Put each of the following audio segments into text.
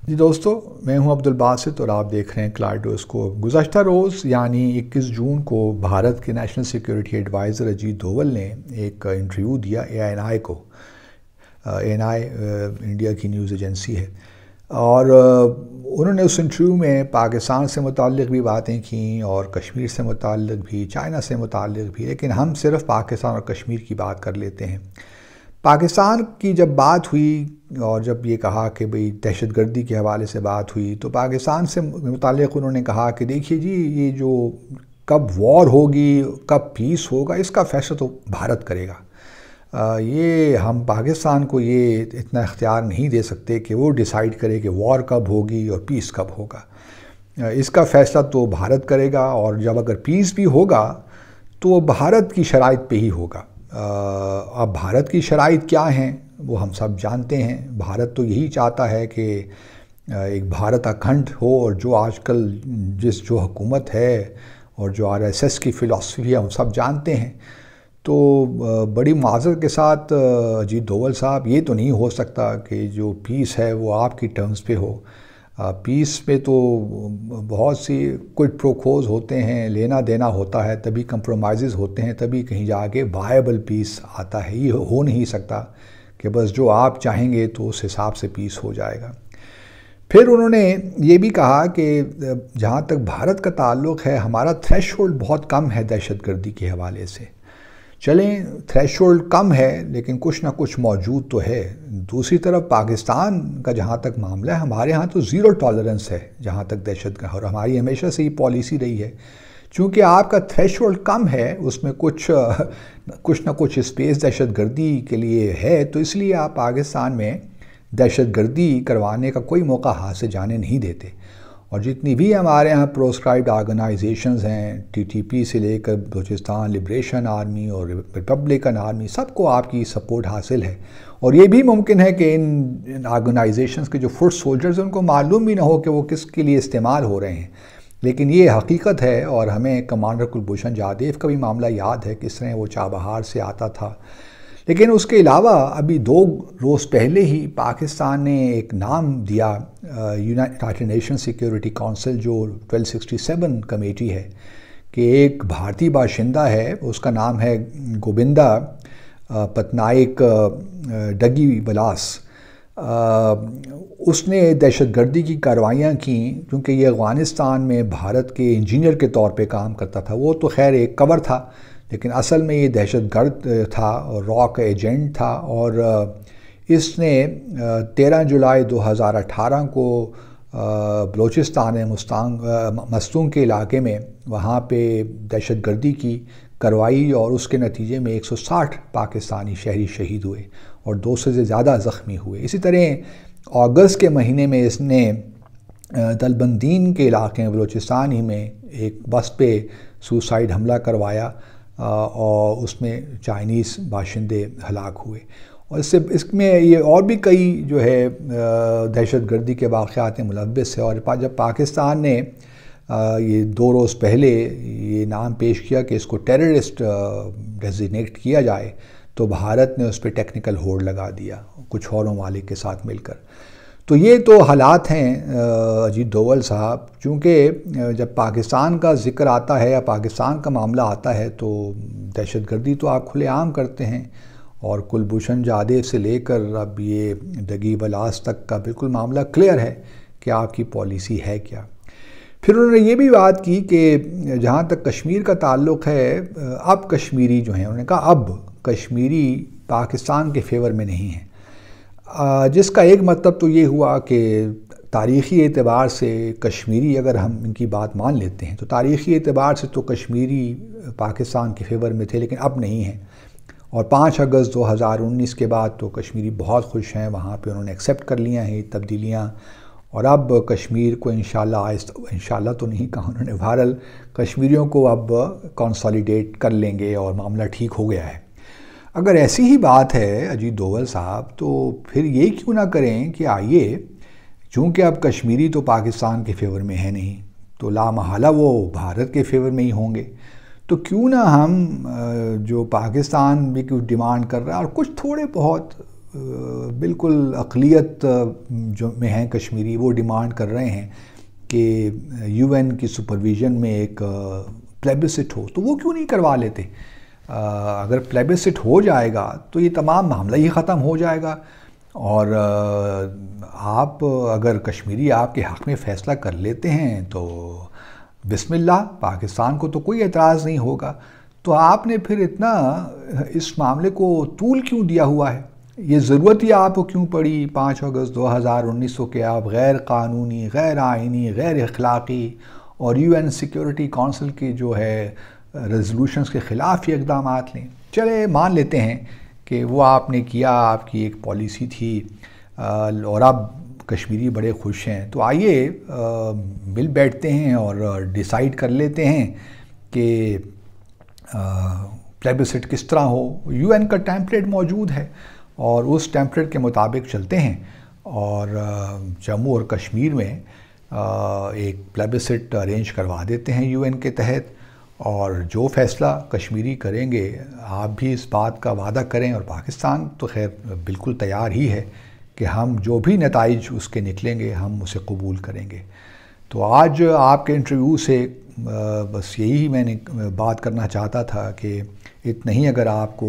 جی دوستو، میں ہوں عبدالباسط اور آپ دیکھ رہے ہیں کلیڈوسکوپ۔ گزشتہ روز یعنی 21 جون کو بھارت کے national security advisor Ajit Doval نے ایک انٹرویو دیا ANI کو۔ ANI انڈیا کی نیوز ایجنسی ہے، اور انہوں نے اس انٹرویو میں پاکستان سے متعلق بھی باتیں کیں اور کشمیر سے متعلق بھی، چائنا سے متعلق بھی، لیکن ہم صرف پاکستان اور کشمیر کی بات کر لیتے ہیں۔ پاکستان کی جب بات ہوئی اور جب یہ کہا کہ بھئی دہشت گردی کے حوالے سے بات ہوئی، تو پاکستان سے متعلق انہوں نے کہا کہ دیکھیے جی، یہ جو کب وار ہوگی، کب پیس ہوگا، اس کا فیصلہ تو بھارت کرے گا۔ یہ ہم پاکستان کو یہ اتنا اختیار نہیں دے سکتے کہ وہ ڈیسائیڈ کرے کہ وار کب ہوگی اور پیس کب ہوگا۔ اس کا فیصلہ تو بھارت کرے گا، اور جب اگر پیس بھی ہوگا تو وہ بھارت کی شرائط پہ ہی ہوگا۔ اب بھارت کی شرائط کیا ہیں وہ ہم سب جانتے ہیں۔ بھارت تو یہی چاہتا ہے کہ ایک بھارت اکھنڈ ہو، اور جو آج کل جو حکومت ہے اور جو RSS کی فلسفی ہے ہم سب جانتے ہیں۔ تو بڑی معذرت کے ساتھ اجیت دوول صاحب، یہ تو نہیں ہو سکتا کہ جو پیس ہے وہ آپ کی ٹرمز پہ ہو۔ پیس میں تو بہت سی کوئڈ پرو کوز ہوتے ہیں، لینا دینا ہوتا ہے، تبھی کمپرومائزز ہوتے ہیں، تبھی کہیں جا کے وائبل پیس آتا ہے۔ یہ ہو نہیں سکتا کہ بس جو آپ چاہیں گے تو اس حساب سے پیس ہو جائے گا۔ پھر انہوں نے یہ بھی کہا کہ جہاں تک بھارت کا تعلق ہے، ہمارا تھریش ہولڈ بہت کم ہے دہشت گردی کے حوالے سے۔ چلیں، تھریش ہولڈ کم ہے لیکن کچھ نہ کچھ موجود تو ہے۔ دوسری طرف پاکستان کا جہاں تک معاملہ ہے، ہمارے ہاں تو زیرو ٹالرنس ہے جہاں تک دہشت گردی، اور ہماری ہمیشہ سے یہ پالیسی رہی ہے۔ چونکہ آپ کا تھریش ہولڈ کم ہے، اس میں کچھ نہ کچھ اسپیس دہشت گردی کے لیے ہے، تو اس لیے آپ پاکستان میں دہشت گردی کروانے کا کوئی موقع ہاتھ سے جانے نہیں دیتے۔ اور جتنی بھی ہمارے ہاں پروسکرائبڈ آرگنائزیشنز ہیں، TTP سے لے کر بلوچستان لبریشن آرمی اور ریپبلکن آرمی، سب کو آپ کی سپورٹ حاصل ہے۔ اور یہ بھی ممکن ہے کہ ان آرگنائزیشنز کے جو فٹ سولجرز ہیں ان کو معلوم بھی نہ ہو کہ وہ کس کے لیے استعمال ہو رہے ہیں، لیکن یہ حقیقت ہے۔ اور ہمیں کمانڈر کلبھوشن جادیو کا بھی معاملہ یاد ہے، کس طرح وہ چابہار سے آتا تھا۔ لیکن اس کے علاوہ ابھی 2 روز پہلے ہی پاکستان نے ایک نام دیا یونائٹڈ نیشن سیکیورٹی کونسل، جو 1267 کمیٹی ہے، کہ ایک بھارتی باشندہ ہے، اس کا نام ہے گوبندا پتنائک ڈگی ولاس۔ اس نے دہشت گردی کی کارروائیاں کیں، کیونکہ یہ افغانستان میں بھارت کے انجینئر کے طور پہ کام کرتا تھا۔ وہ تو خیر ایک کور تھا، لیکن اصل میں یہ دہشت گرد تھا اور را کا ایجنٹ تھا۔ اور اس نے 13 جولائی 2018 کو بلوچستان مستونگ کے علاقے میں وہاں پہ دہشت گردی کی کروائی، اور اس کے نتیجے میں 160 پاکستانی شہری شہید ہوئے اور 200 سے زیادہ زخمی ہوئے۔ اسی طرح اگست کے مہینے میں اس نے دلبندین کے علاقے میں بلوچستان ہی میں ایک بس پہ سوسائڈ حملہ کروایا، اور اس میں چائنیز باشندے ہلاک ہوئے۔ اور اس میں یہ اور بھی کئی جو ہے دہشت گردی کے واقعات ملوث ہے۔ اور جب پاکستان نے یہ 2 روز پہلے یہ نام پیش کیا کہ اس کو ٹیررسٹ ڈیزیگنیٹ کیا جائے، تو بھارت نے اس پہ ٹیکنیکل ہولڈ لگا دیا کچھ اور ممالک کے ساتھ مل کر۔ تو یہ تو حالات ہیں اجیت دوول صاحب۔ چونکہ جب پاکستان کا ذکر آتا ہے یا پاکستان کا معاملہ آتا ہے تو دہشت گردی تو آپ کھلے عام کرتے ہیں، اور کلبھوشن جادیو سے لے کر اب یہ ڈگی ولاس تک کا بالکل معاملہ کلیئر ہے کہ آپ کی پالیسی ہے کیا۔ پھر انہوں نے یہ بھی بات کی کہ جہاں تک کشمیر کا تعلق ہے، اب کشمیری جو ہیں، انہوں نے کہا اب کشمیری پاکستان کے فیور میں نہیں ہیں، جس کا ایک مطلب تو یہ ہوا کہ تاریخی اعتبار سے کشمیری، اگر ہم ان کی بات مان لیتے ہیں تو تاریخی اعتبار سے تو کشمیری پاکستان کے فیور میں تھے، لیکن اب نہیں ہیں۔ اور 5 اگست 2019 کے بعد تو کشمیری بہت خوش ہیں، وہاں پہ انہوں نے ایکسیپٹ کر لیا ہیں تبدیلیاں، اور اب کشمیر کو انشاءاللہ تو نہیں کہا انہوں نے، بہرحال کشمیریوں کو اب کنسالیڈیٹ کر لیں گے اور معاملہ ٹھیک ہو گیا ہے۔ اگر ایسی ہی بات ہے اجیت دوول صاحب، تو پھر یہ کیوں نہ کریں کہ آئیے، چونکہ اب کشمیری تو پاکستان کے فیور میں ہے نہیں، تو لا محالہ وہ بھارت کے فیور میں ہی ہوں گے، تو کیوں نہ ہم جو پاکستان بھی کچھ ڈیمانڈ کر رہا ہے اور کچھ تھوڑے بہت بالکل اقلیت جو میں ہیں کشمیری، وہ ڈیمانڈ کر رہے ہیں کہ یو این کی سپرویژن میں ایک پلیبسٹ ہو، تو وہ کیوں نہیں کروا لیتے؟ اگر پلیبسٹ ہو جائے گا تو یہ تمام معاملہ ہی ختم ہو جائے گا، اور آپ اگر کشمیری آپ کے حق میں فیصلہ کر لیتے ہیں تو بسم اللہ، پاکستان کو تو کوئی اعتراض نہیں ہوگا۔ تو آپ نے پھر اتنا اس معاملے کو طول کیوں دیا ہوا ہے؟ یہ ضرورت ہی آپ کو کیوں پڑی 5 اگست 2019 کے آپ غیر قانونی، غیر آئینی، غیر اخلاقی اور یو این سیکیورٹی کونسل کی جو ہے ریزولوشنز کے خلاف یہ اقدامات لیں؟ چلے مان لیتے ہیں کہ وہ آپ نے کیا، آپ کی ایک پالیسی تھی، اور اب کشمیری بڑے خوش ہیں، تو آئیے مل بیٹھتے ہیں اور ڈیسائیڈ کر لیتے ہیں کہ پلیبسٹ کس طرح ہو۔ یو این کا ٹیمپلیٹ موجود ہے اور اس ٹیمپلیٹ کے مطابق چلتے ہیں، اور جموں اور کشمیر میں ایک پلیبسٹ ارینج کروا دیتے ہیں یو این کے تحت، اور جو فیصلہ کشمیری کریں گے آپ بھی اس بات کا وعدہ کریں، اور پاکستان تو خیر بالکل تیار ہی ہے کہ ہم جو بھی نتائج اس کے نکلیں گے ہم اسے قبول کریں گے۔ تو آج آپ کے انٹرویو سے بس یہی میں نے بات کرنا چاہتا تھا کہ اتنا ہی اگر آپ کو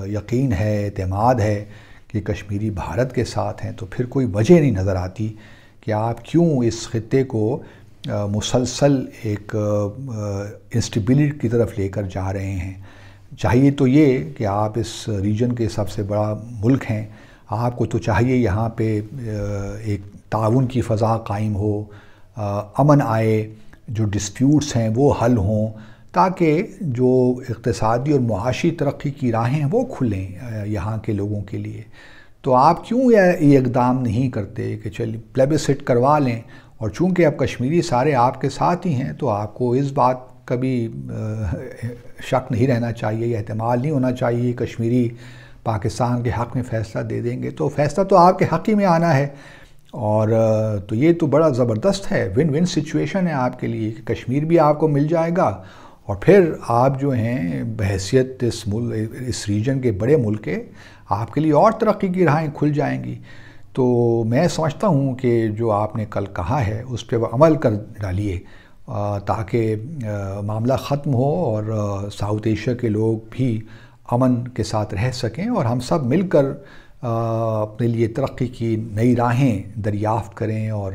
یقین ہے، اعتماد ہے کہ کشمیری بھارت کے ساتھ ہیں، تو پھر کوئی وجہ نہیں نظر آتی کہ آپ کیوں اس خطے کو مسلسل ایک انسٹیبلٹی کی طرف لے کر جا رہے ہیں۔ چاہیے تو یہ کہ آپ اس ریجن کے سب سے بڑا ملک ہیں، آپ کو تو چاہیے یہاں پہ ایک تعاون کی فضا قائم ہو، امن آئے، جو ڈسپیوٹس ہیں وہ حل ہوں، تاکہ جو اقتصادی اور معاشی ترقی کی راہیں وہ کھلیں یہاں کے لوگوں کے لیے۔ تو آپ کیوں یہ اقدام نہیں کرتے کہ چلیے پلیبسٹ کروا لیں؟ اور چونکہ اب کشمیری سارے آپ کے ساتھ ہی ہیں تو آپ کو اس بات کا بھی شک نہیں رہنا چاہیے، یا احتمال نہیں ہونا چاہیے کشمیری پاکستان کے حق میں فیصلہ دے دیں گے، تو فیصلہ تو آپ کے حق ہی میں آنا ہے۔ اور تو یہ تو بڑا زبردست ہے، ون ون سچویشن ہے آپ کے لیے کہ کشمیر بھی آپ کو مل جائے گا، اور پھر آپ جو ہیں بحیثیت اس ریجن کے بڑے ملک کے، آپ کے لیے اور ترقی کی راہیں کھل جائیں گی۔ تو میں سمجھتا ہوں کہ جو آپ نے کل کہا ہے اس پہ وہ عمل کر ڈالیے، تاکہ معاملہ ختم ہو اور ساؤتھ ایشیا کے لوگ بھی امن کے ساتھ رہ سکیں، اور ہم سب مل کر اپنے لیے ترقی کی نئی راہیں دریافت کریں، اور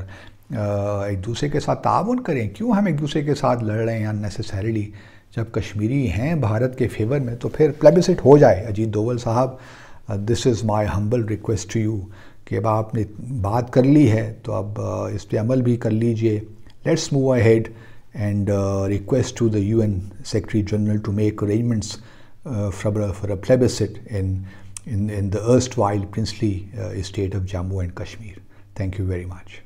ایک دوسرے کے ساتھ تعاون کریں۔ کیوں ہم ایک دوسرے کے ساتھ لڑ رہے ہیں اننیسیسریلی؟ جب کشمیری ہیں بھارت کے فیور میں تو پھر پلیبسٹ ہو جائے۔ اجیت دوول صاحب، دس از مائی ہمبل ریکویسٹ ٹو یو کہ اب آپ نے بات کر لی ہے تو اب اس پہ عمل بھی کر لیجئے۔ Let's move ahead and request to the U N secretary general to make arrangements for a plebiscite in the erstwhile princely state of Jammu and Kashmir. Thank you very much.